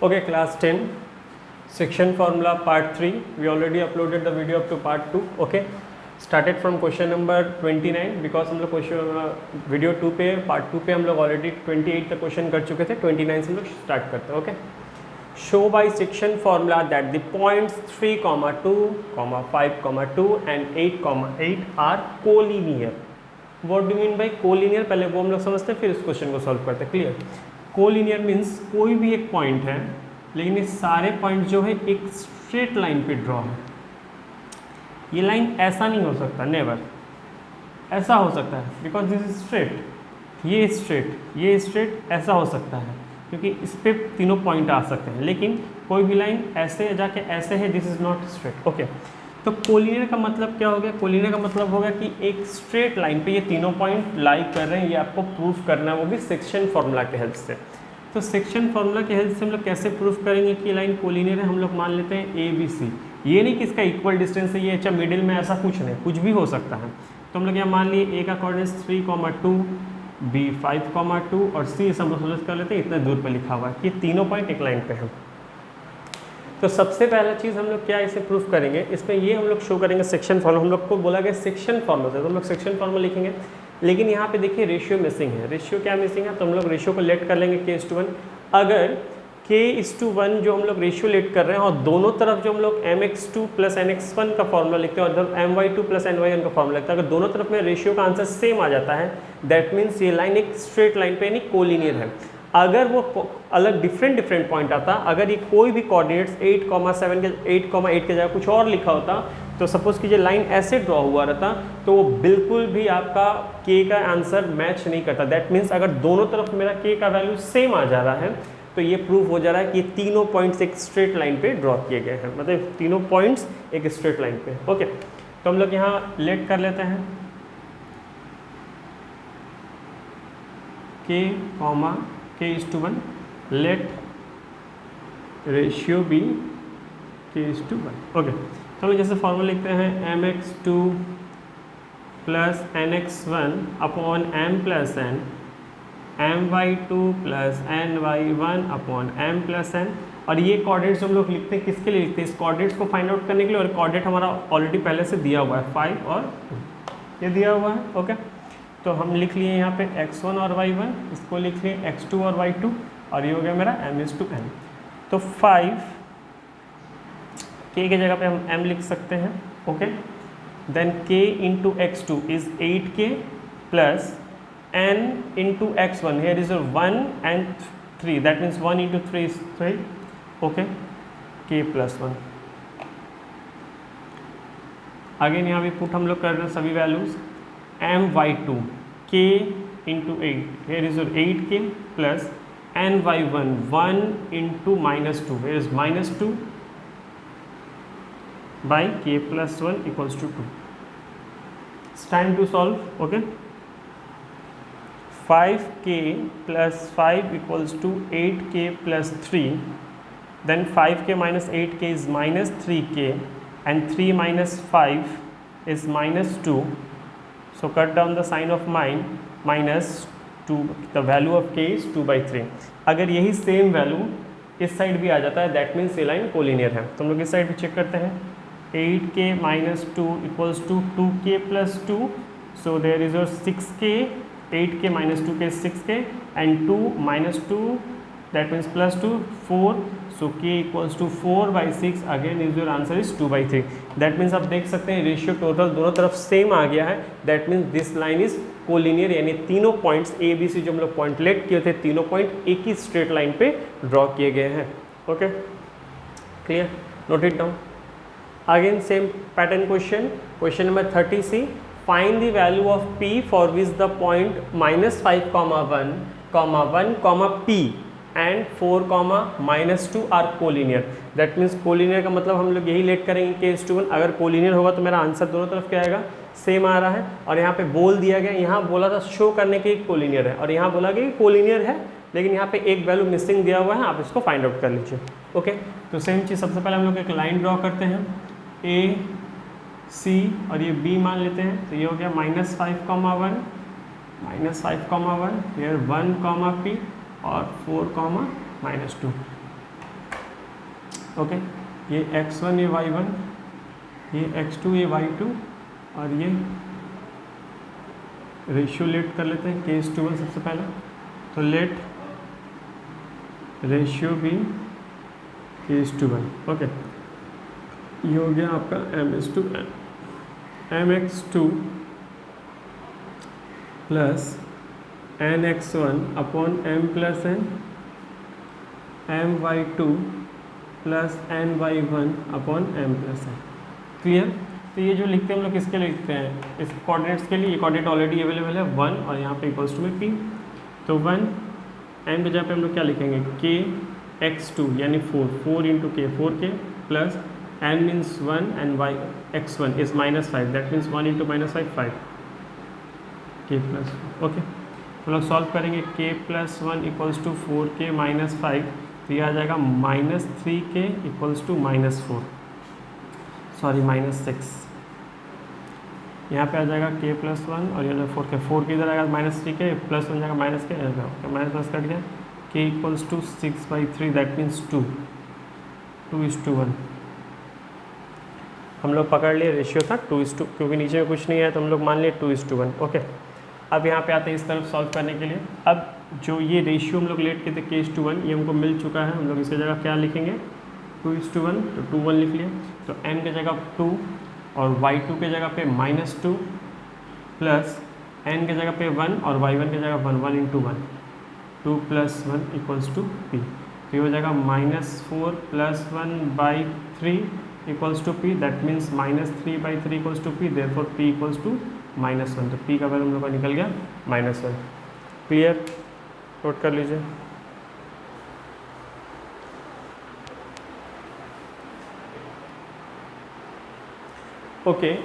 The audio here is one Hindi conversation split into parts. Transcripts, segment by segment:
Okay, class 10, section formula part 3. We already uploaded the video up to part 2. Okay, started from question number 29 because हम लोग क्वेश्चन वीडियो 2 पे पार्ट 2 पे हम लोग ऑलरेडी 28 तक क्वेश्चन कर चुके थे. 29 से हम लोग स्टार्ट करते हैं. Okay, show by section formula that the points 3, 2, 5, 2 and 8, 8 are collinear. What do you mean by collinear? पहले वो हम लोग समझते हैं, फिर इस क्वेश्चन को सॉल्व करते हैं. क्लियर? कोलिनियर मीन्स कोई भी एक पॉइंट है लेकिन ये सारे पॉइंट जो है एक स्ट्रेट लाइन पे ड्रॉ है. ये लाइन ऐसा नहीं हो सकता, नेवर. ऐसा हो सकता है बिकॉज दिस इज स्ट्रेट, ये स्ट्रेट, ये स्ट्रेट, ऐसा हो सकता है क्योंकि इस पे तीनों पॉइंट आ सकते हैं. लेकिन कोई भी लाइन ऐसे जाके ऐसे है, this is not straight. Okay, तो कोलिनियर का मतलब क्या हो गया? कोलिनियर का मतलब होगा कि एक स्ट्रेट लाइन पे ये तीनों पॉइंट लाई कर रहे हैं. ये आपको प्रूफ करना है, वो भी सेक्शन फार्मूला के हेल्प से. तो सेक्शन फार्मूला के हेल्प से हम लोग कैसे प्रूफ करेंगे कि लाइन कोलिनियर है? हम लोग मान लेते हैं ए बी सी. ये नहीं कि इसका इक्वल डिस्टेंस है, ये अच्छा मिडिल में, ऐसा कुछ नहीं, कुछ भी हो सकता है. तो हम लोग यहाँ मान लिए ए का कोऑर्डिनेट्स 3, 2, बी 5, 2 और सी हम लोग समझ कर लेते हैं इतना दूर पर लिखा हुआ है कि तीनों पॉइंट एक लाइन पे हैं. तो सबसे पहला चीज़ हम लोग क्या इसे प्रूफ करेंगे, इसमें ये हम लोग शो करेंगे सेक्शन फॉर्मूला. हम लोग को बोला गया सेक्शन फॉर्मूला से, तो हम लोग सेक्शन फॉर्मूला लिखेंगे. लेकिन यहाँ पे देखिए रेशियो मिसिंग है. रेशियो क्या मिसिंग है? तो हम लोग रेशियो को लेट कर लेंगे k:1. अगर k:1 जो हम लोग रेशियो लेट कर रहे हैं और दोनों तरफ जो हम लोग mx2 + nx1 का फॉर्मूला लिखते हैं और इधर my2 + ny1 का फॉर्मूला लिखते हैं, अगर दोनों तरफ में रेशियो का आंसर सेम आ जाता है, दैट मीन्स ये लाइन एक स्ट्रेट लाइन पे यानी कोलिनियर है. अगर वो अलग डिफरेंट पॉइंट आता, अगर ये कोई भी कोऑर्डिनेट्स 8, 8 के जगह कुछ और लिखा होता, तो सपोज कीजिए लाइन ऐसे ड्रॉ हुआ रहता, तो वो बिल्कुल भी आपका k का आंसर मैच नहीं करता. दैट मीन्स अगर दोनों तरफ मेरा k का वैल्यू सेम आ जा रहा है तो ये प्रूफ हो जा रहा है कि तीनों पॉइंट्स एक स्ट्रेट लाइन पे ड्रॉ किए गए हैं, मतलब तीनों पॉइंट्स एक स्ट्रेट लाइन पे. ओके, तो हम लोग यहाँ लेट कर लेते हैं k:1 late ratio B k:1. Okay, तो हम जैसे फॉर्मूला लिखते हैं mx2 + nx1 / m + n, my2 + ny1 / m + n. और ये कोऑर्डिनेट्स हम लोग लिखते हैं किसके लिए लिखते हैं? इस कोऑर्डिनेट्स को फाइंड आउट करने के लिए. और कोऑर्डिनेट हमारा ऑलरेडी पहले से दिया हुआ है 5 और 2 ये दिया हुआ है. ओके, तो हम लिख लिए यहाँ पे x1 और y1, इसको लिख लिए x2 और y2 और ये हो गया मेरा m:n. तो 5 k के जगह पे हम m लिख सकते हैं. Okay, then k × x2 is 8k + n × x1. here is 1 and 3, that means 1 × 3 is 3. okay, k + 1. Again यहाँ भी पुट हम लोग कर रहे हैं सभी values. my2 k × 8, here is 8k + ny1 1 × -2, here is -2 by k + 1 = 2. It's time to solve. okay, 5k + 5 = 8k + 3. then 5k - 8k is -3k and 3 - 5 is -2. so cut down the sign of -2. the value of k is 2/3. अगर यही सेम वैल्यू इस साइड भी आ जाता है, दैट मीन्स ये लाइन कोलिनियर है. तो हम लोग इस साइड भी चेक करते हैं. 8k - 2 = 2k + 2. so there is your 6k. 8k - 2k is 6k and 2 - 2, that means +2 4. so k = 4/6. again is your answer is 2/3. that means आप देख सकते हैं रेशियो टोटल दोनों तरफ सेम आ गया है. that means this line is collinear, यानी तीनों पॉइंट्स ए बी सी जो हम लोग पॉइंट लेट किए थे, तीनों पॉइंट एक ही स्ट्रेट लाइन पे ड्रॉ किए गए हैं. Okay, clear? Note it down. Again same pattern question. Question number 30C. Find the value of p for which the point -5, 1, p and 4, -2 are collinear. That means collinear का मतलब हम लोग यही लेट करेंगे k:1. अगर कोलिनियर होगा तो मेरा आंसर दोनों तरफ क्या आएगा? सेम आ रहा है. और यहाँ पे बोल दिया गया, यहाँ बोला था शो करने के कोलिनियर है और यहाँ बोला गया कि कोलिनियर है, लेकिन यहाँ पे एक वैल्यू मिसिंग दिया हुआ है, आप इसको फाइंड आउट कर लीजिए. ओके, तो सेम चीज़ सबसे पहले हम लोग एक लाइन ड्रॉ करते हैं. ए सी और ये बी मान लेते हैं. तो ये हो गया -5, 1 -5, 1 here 1, p और 4, -2. ओके, ये x1 ये y1, ये x2 ये y2, और ये रेशियो लेट कर लेते हैं k:1 सबसे पहले। तो लेट रेशियो भी k:1। ओके, ये हो गया आपका m:2n, mx2 plus nx1 upon m plus n, my2 plus ny1 upon m plus n। Clear? तो ये जो लिखते हैं हम लोग किसके लिए लिखते हैं, इस कोऑर्डिनेट्स के लिए। ये कोऑर्डिनेट ऑलरेडी अवेलेबल है 1 और यहाँ पे इक्वल्स टू में p। तो 1 n के जगह पे हम लोग क्या लिखेंगे, k x2 यानी 4 इंटू के 4k plus n means 1 and y x1 is -5, that means 1 into -5 5 k plus. Okay, हम लोग सॉल्व करेंगे k plus 1 equals to 4k minus 5, तो ये आ जाएगा -3k इक्वल्स टू -4, सॉरी -6। यहाँ पे आ जाएगा k प्लस 1 और ये 4k इधर आएगा -3k प्लस 1 जाएगा -k, माइनस कट गया, k equals to 6/3, that means 2:1। हम लोग पकड़ लिए रेशियो था 2:2, क्योंकि नीचे में कुछ नहीं है तो हम लोग मान लिए 2:1। ओके, अब यहाँ पे आते हैं इस तरफ सॉल्व करने के लिए। अब जो ये रेशियो हम लोग लेट किए थे k:1, ये हमको मिल चुका है। हम लोग इसकी जगह क्या लिखेंगे, 2:1, तो 2 1 लिख लिए। तो n की जगह 2 और y2 के जगह पे -2 प्लस n के जगह पे 1 और y1 के जगह 1 इंटू 1, 2 + 1 इक्वल्स टू p। तो ये हो जाएगा -4 + 1/3 equals to p, that means -3/3 equals to p, therefore p equals to -1। तो p का वैल्यू हम लोग का निकल गया -1। क्लियर? नोट कर लीजिए। ओके,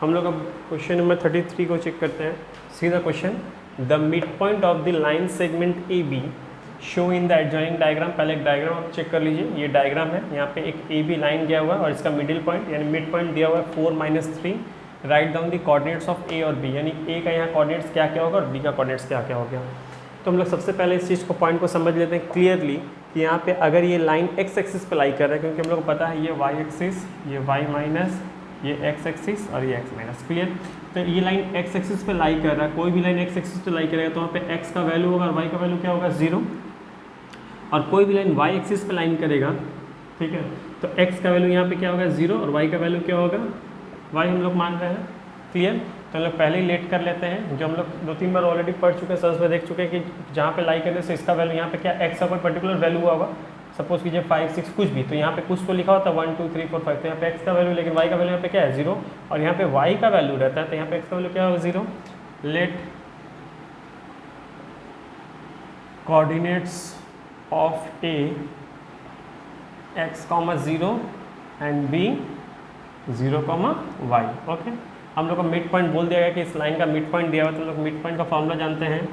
हम लोग अब क्वेश्चन नंबर 33 को चेक करते हैं। सीधा question, the mid point of the line segment A B show in the adjoining diagram. पहले एक डायग्राम आप चेक कर लीजिए, ये डायग्राम है। यहाँ पे एक ए बी लाइन गया हुआ है और इसका मिडिल पॉइंट यानी मिड पॉइंट दिया हुआ है 4 - 3। Write down the coordinates of A और बी, यानी ए का यहाँ कोऑर्डिनेट्स क्या क्या होगा और बी का कोऑर्डिनेट्स क्या क्या हो गया। तो हम लोग सबसे पहले इस चीज़ को पॉइंट को समझ लेते हैं क्लियरली कि यहाँ पे अगर ये लाइन एक्स एक्सिस पे लाई कर रहा है, क्योंकि हम लोग को पता है ये वाई एक्सिस, ये वाई माइनस, ये एक्स एक्सिस और ये एक्स माइनस। क्लियर? तो ये लाइन एक्स एक्सिस पे लाई कर रहा है, कोई भी लाइन एक्स एक्सिस पे लाई करेगा तो वहाँ पे एक्स का वैल्यू होगा और वाई का वैल्यू क्या होगा, 0। और कोई भी लाइन वाई एक्सिस पे लाइन करेगा, ठीक है, तो एक्स का वैल्यू यहाँ पे क्या होगा, 0, और वाई का वैल्यू क्या होगा, वाई हम लोग मान रहे हैं। क्लियर? तो हम लोग पहले ही लेट कर लेते हैं, जो हम लोग 2-3 बार ऑलरेडी पढ़ चुके हैं, सर्च में देख चुके हैं कि जहाँ पे लाई करने से इसका वैल्यू यहाँ पे क्या एक्स का कोई पर्टिकुलर वैल्यू हुआ होगा, सपोज कीजिए 5 6 कुछ भी, तो यहाँ पे कुछ तो लिखा होता है 1 2 3 4 5, तो यहाँ पे एक्स का वैल्यू, लेकिन वाई का वैल्यू यहाँ पे क्या है, 0, और यहाँ पे वाई का वैल्यू रहता है, तो यहाँ पे एक्स का वैल्यू क्या होगा, 0। Let coordinates of A x, 0 and b 0, y। Okay, हम लोग का मिड पॉइंट बोल दिया गया कि इस लाइन का मिड पॉइंट दिया हुआ, तो हम लोग मिड पॉइंट का फॉर्मूला जानते हैं,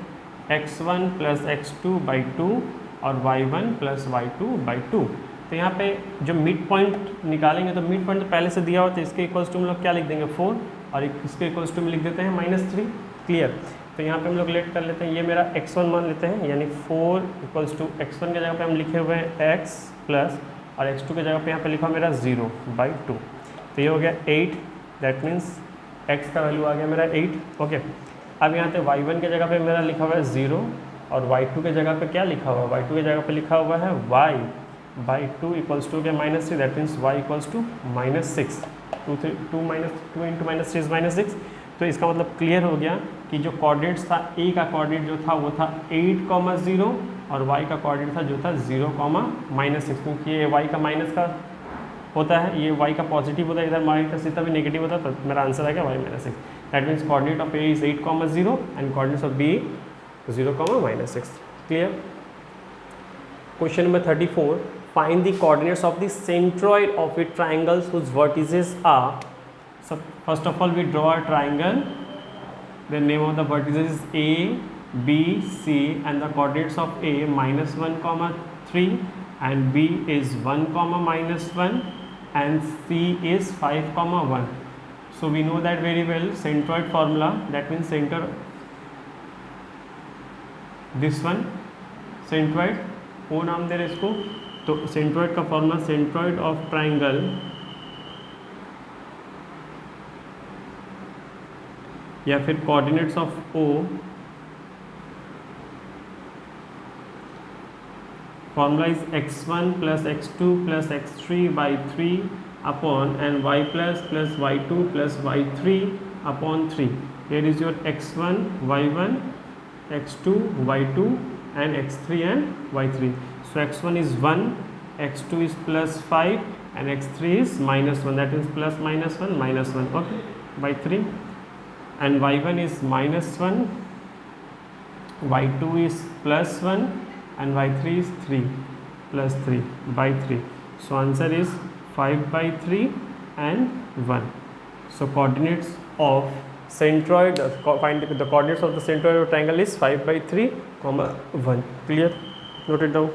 x1 + x2/2 और y1 + y2/2। तो यहाँ पे जो मिड पॉइंट निकालेंगे, तो मिड पॉइंट तो पहले से दिया हुआ, तो इसके इक्वल्स टू हम लोग क्या लिख देंगे, 4, और इसके इक्वल्स टू में लिख देते हैं -3। क्लियर? तो यहाँ पे हम लोग लेट कर लेते हैं, ये मेरा x1 मान लेते हैं, यानी 4 = x1 के जगह पे हम लिखे हुए हैं x प्लस, और x2 के जगह पे यहाँ पे लिखा मेरा 0/2। तो ये हो गया 8, दैट मीन्स x का वैल्यू आ गया मेरा 8। ओके, अब यहाँ पे y1 के जगह पे मेरा लिखा हुआ है 0, और y2 के जगह पे क्या लिखा हुआ है, y2 के जगह पे लिखा हुआ है y/2 इक्वल्स टू क्या, -3, that means y equals to -6। 2 × -3 is -6। तो इसका मतलब क्लियर हो गया कि जो कोऑर्डिनेट्स था, a का कोऑर्डिनेट जो था वो था 8, 0, और y का कोऑर्डिनेट था जो था 0, -6, क्योंकि ये y का माइनस का होता है, ये y का पॉजिटिव होता है, इधर माइनस इतना भी नेगेटिव होता है, तो मेरा आंसर आ गया y -6। That means coordinate of a is 8, 0 and coordinates of b 0, -6। Clear? Question number 34, find the coordinates of the centroid of a triangles whose vertices are. So first of all we draw a triangle, the name of the vertices is A, B, C, and the coordinates of A -1, 3, and B is 1, -1, and C is 5, 1. So we know that very well, centroid formula, that means center, this one centroid, O नाम दे रहे इसको, तो सेंट्रॉइड का फॉर्मूला, सेंट्रॉइड ऑफ ट्राइंगल या फिर coordinates of O, formula is x1 plus x2 plus x3 by 3 upon and y plus y2 plus y3 upon 3. Here is your x1, y1, x2, y2 and x3 and y3. So x1 is 1, x2 is plus 5 and x3 is minus 1, that is plus minus 1, okay, by 3. And y1 is minus 1, y2 is plus 1 and y3 is 3 plus 3 by 3. So answer is 5 by 3 and 1. So coordinates of centroid, find the coordinates of the centroid of triangle is 5 by 3, 1. Clear? Note it down.